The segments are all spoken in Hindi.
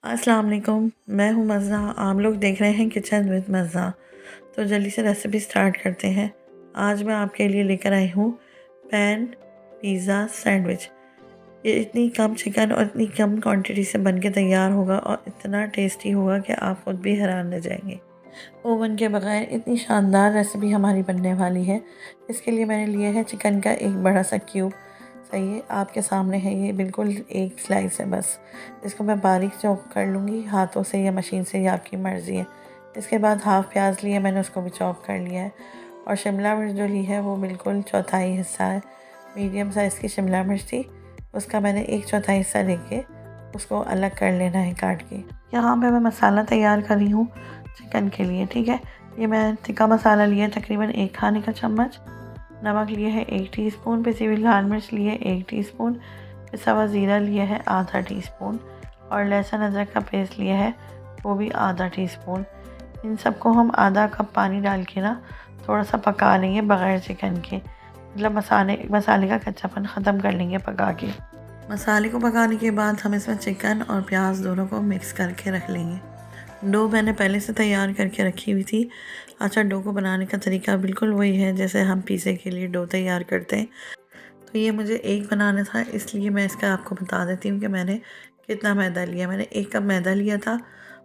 अस्सलाम वालेकुम, मैं हूँ मज़ा। आप लोग देख रहे हैं किचन विद मज़ा। तो जल्दी से रेसिपी स्टार्ट करते हैं। आज मैं आपके लिए लेकर आई हूँ पैन पिज़्ज़ा सैंडविच। ये इतनी कम चिकन और इतनी कम क्वांटिटी से बन के तैयार होगा और इतना टेस्टी होगा कि आप खुद भी हैरान रह जाएंगे। ओवन के बगैर इतनी शानदार रेसिपी हमारी बनने वाली है। इसके लिए मैंने लिया है चिकन का एक बड़ा सा क्यूब। सही है, आपके सामने है, ये बिल्कुल एक स्लाइस है बस। इसको मैं बारीक चॉप कर लूँगी हाथों से या मशीन से, या आपकी मर्ज़ी है। इसके बाद हाफ़ प्याज लिया मैंने, उसको भी चॉप कर लिया है। और शिमला मिर्च जो ली है वो बिल्कुल चौथाई हिस्सा है। मीडियम साइज़ की शिमला मिर्च थी, उसका मैंने एक चौथाई हिस्सा लेके उसको अलग कर लेना है काट के। यहाँ पे मैं मसाला तैयार कर रही हूँ चिकन के लिए, ठीक है। ये मैं टिक्का मसाला लिया है तकरीबन 1 खाने का चम्मच। नमक लिए है 1 टीस्पून। पिसी हुई लाल मिर्च लिए 1 टीस्पून। पिसा हुआ ज़ीरा लिया है आधा टीस्पून। और लहसुन अदरक का पेस्ट लिया है वो भी आधा टीस्पून। इन सबको हम आधा कप पानी डाल के ना थोड़ा सा पका लेंगे बग़ैर चिकन के, मतलब मसाले का कच्चापन ख़त्म कर लेंगे पका के। मसाले को पकाने के बाद हम इसमें चिकन और प्याज दोनों को मिक्स करके रख लेंगे। डो मैंने पहले से तैयार करके रखी हुई थी। अच्छा, डो को बनाने का तरीका बिल्कुल वही है जैसे हम पिज़्ज़े के लिए डो तैयार करते हैं। तो ये मुझे एक बनाना था, इसलिए मैं इसका आपको बता देती हूँ कि मैंने कितना मैदा लिया। मैंने 1 कप मैदा लिया था।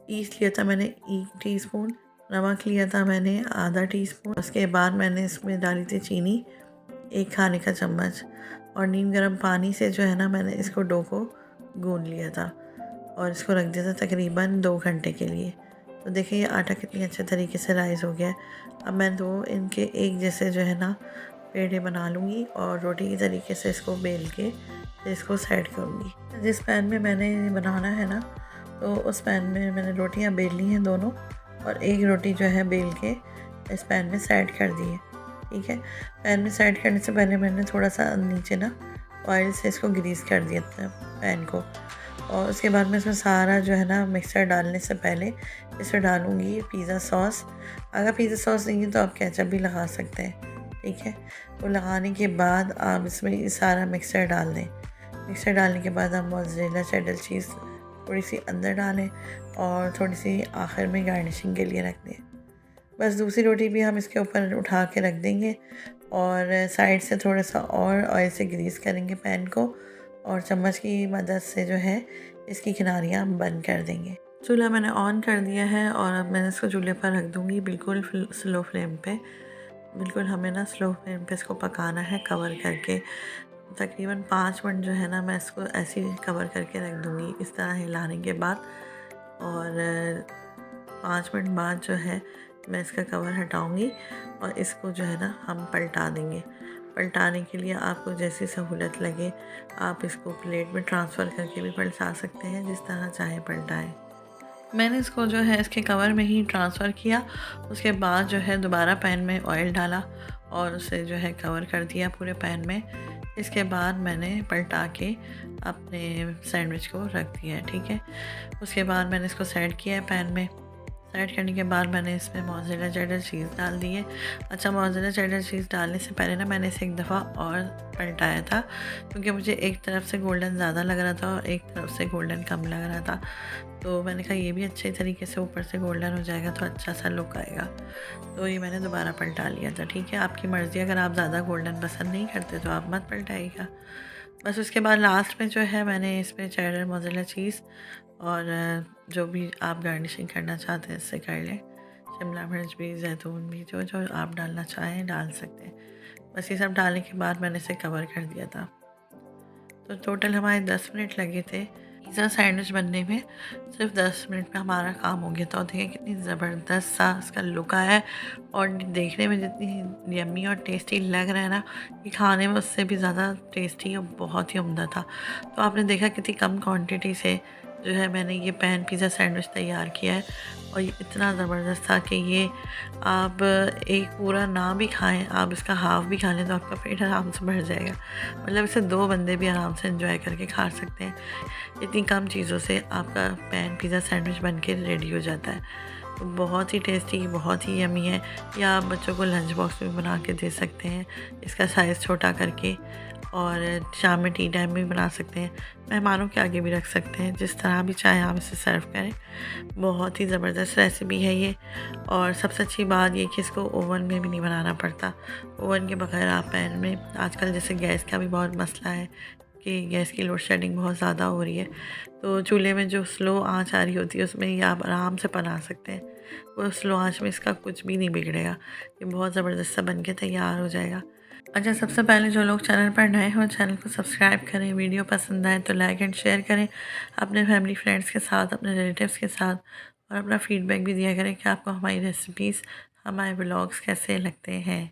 ईस्ट लिया था मैंने 1 टीस्पून। नमक लिया था मैंने आधा टीस्पून। उसके बाद मैंने इसमें डाली थी चीनी 1 खाने का चम्मच। और नीम गर्म पानी से जो है ना, मैंने इसको डो को गूंद लिया था और इसको रख दिया था तकरीबन 2 घंटे के लिए। तो देखिए ये आटा कितनी अच्छे तरीके से राइज़ हो गया है। अब मैं 2 इनके एक जैसे जो है ना पेड़े बना लूँगी और रोटी की तरीके से इसको बेल के फिर इसको सेट करूँगी। जिस पैन में मैंने बनाना है ना, तो उस पैन में मैंने रोटियाँ बेल ली हैं दोनों, और एक रोटी जो है बेल के इस पैन में सेट कर दी है, ठीक है। पैन में सेट करने से पहले मैंने थोड़ा सा नीचे ना ऑयल से इसको ग्रीस कर दिया था पैन को। और उसके बाद मैं इसमें सारा जो है ना मिक्सर डालने से पहले इसमें डालूँगी पिज़्ज़ा सॉस। अगर पिज़्ज़ा सॉस नहीं है तो आप केचप भी लगा सकते हैं, ठीक है। वो लगाने के बाद आप इसमें ये सारा मिक्सर डाल दें। मिक्सर डालने के बाद हम मोज़रेला चेडर चीज़ थोड़ी सी अंदर डालें और थोड़ी सी आखिर में गार्निशिंग के लिए रख दें। बस दूसरी रोटी भी हम इसके ऊपर उठा के रख देंगे और साइड से थोड़ा सा और ऑयल से ग्रीस करेंगे पैन को, और चम्मच की मदद से जो है इसकी किनारियाँ बंद कर देंगे। चूल्हा मैंने ऑन कर दिया है और अब मैं इसको चूल्हे पर रख दूँगी बिल्कुल स्लो फ्लेम पे। बिल्कुल हमें ना स्लो फ्लेम पे इसको पकाना है कवर करके। तकरीबन 5 मिनट जो है ना मैं इसको ऐसे ही कवर करके रख दूँगी इस तरह हिलाने के बाद। और 5 मिनट बाद जो है मैं इसका कवर हटाऊँगी और इसको जो है ना हम पलटा देंगे। पलटाने के लिए आपको जैसी सहूलत लगे आप इसको प्लेट में ट्रांसफ़र करके भी पलटा सकते हैं, जिस तरह चाहे पलटाएँ। मैंने इसको जो है इसके कवर में ही ट्रांसफ़र किया। उसके बाद जो है दोबारा पैन में ऑयल डाला और उसे जो है कवर कर दिया पूरे पैन में। इसके बाद मैंने पलटा के अपने सैंडविच को रख दिया है, ठीक है। उसके बाद मैंने इसको सेट किया है पैन में। सेट करने के बाद मैंने इसमें मोज़रेला चेडर चीज़ डाल दी है। अच्छा, मोज़रेला चेडर चीज़ डालने से पहले ना मैंने इसे एक दफ़ा और पलटाया था, क्योंकि मुझे एक तरफ से गोल्डन ज़्यादा लग रहा था और एक तरफ से गोल्डन कम लग रहा था। तो मैंने कहा ये भी अच्छे तरीके से ऊपर से गोल्डन हो जाएगा तो अच्छा सा लुक आएगा। तो ये मैंने दोबारा पलटा लिया था, ठीक है। आपकी मर्ज़ी, अगर आप ज़्यादा गोल्डन पसंद नहीं करते तो आप मत पलटाइएगा। बस उसके बाद लास्ट में जो है मैंने इसमें चेडर मोज़रेला चीज़ और जो भी आप गार्निशिंग करना चाहते हैं इससे कर लें। शिमला मिर्च भी, जैतून भी, जो जो आप डालना चाहें डाल सकते हैं। बस ये सब डालने के बाद मैंने इसे कवर कर दिया था। तो टोटल हमारे 10 मिनट लगे थे पिज़्ज़ा सैंडविच बनने में। सिर्फ 10 मिनट में हमारा काम हो गया था। और देखिए कितनी ज़बरदस्त सा इसका लुक आया है, और देखने में जितनी यम्मी और टेस्टी लग रहा है ना, ये खाने में उससे भी ज़्यादा टेस्टी और बहुत ही उम्दा था। तो आपने देखा कितनी कम क्वांटिटी से जो है मैंने ये पैन पिज़्ज़ा सैंडविच तैयार किया है, और ये इतना ज़बरदस्त था कि ये आप एक पूरा ना भी खाएं, आप इसका हाफ़ भी खा लें तो आपका पेट आराम से भर जाएगा। मतलब इसे 2 बंदे भी आराम से एंजॉय करके खा सकते हैं। इतनी कम चीज़ों से आपका पैन पिज़्ज़ा सैंडविच बन के रेडी हो जाता है। तो बहुत ही टेस्टी, बहुत ही यम्मी है। या आप बच्चों को लंच बॉक्स में बना के दे सकते हैं, इसका साइज़ छोटा करके। और शाम में टी टाइम में भी बना सकते हैं, मेहमानों के आगे भी रख सकते हैं, जिस तरह भी चाहें आप इसे सर्व करें। बहुत ही ज़बरदस्त रेसिपी है ये। और सबसे अच्छी बात ये कि इसको ओवन में भी नहीं बनाना पड़ता। ओवन के बगैर आप पैन में, आजकल जैसे गैस का भी बहुत मसला है कि गैस की लोड शेडिंग बहुत ज़्यादा हो रही है, तो चूल्हे में जो स्लो आंच आ रही होती है उसमें ये आप आराम से बना सकते हैं। वो स्लो आंच में इसका कुछ भी नहीं बिगड़ेगा, ये बहुत ज़बरदस्त सा बन के तैयार हो जाएगा। अच्छा, सबसे पहले जो लोग चैनल पर नए हों चैनल को सब्सक्राइब करें, वीडियो पसंद आए तो लाइक एंड शेयर करें अपने फैमिली फ्रेंड्स के साथ, अपने रिलेटिव्स के साथ, और अपना फीडबैक भी दिया करें कि आपको हमारी रेसिपीज़, हमारे व्लॉग्स कैसे लगते हैं।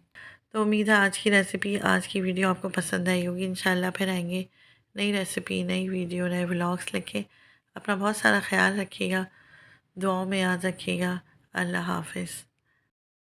तो उम्मीद है आज की रेसिपी, आज की वीडियो आपको पसंद आई होगी। इंशाल्लाह फिर आएंगे नई रेसिपी, नई वीडियो, नए व्लॉग्स लेके। अपना बहुत सारा ख्याल रखिएगा, दुआओं में याद रखिएगा। अल्लाह हाफ़िज़।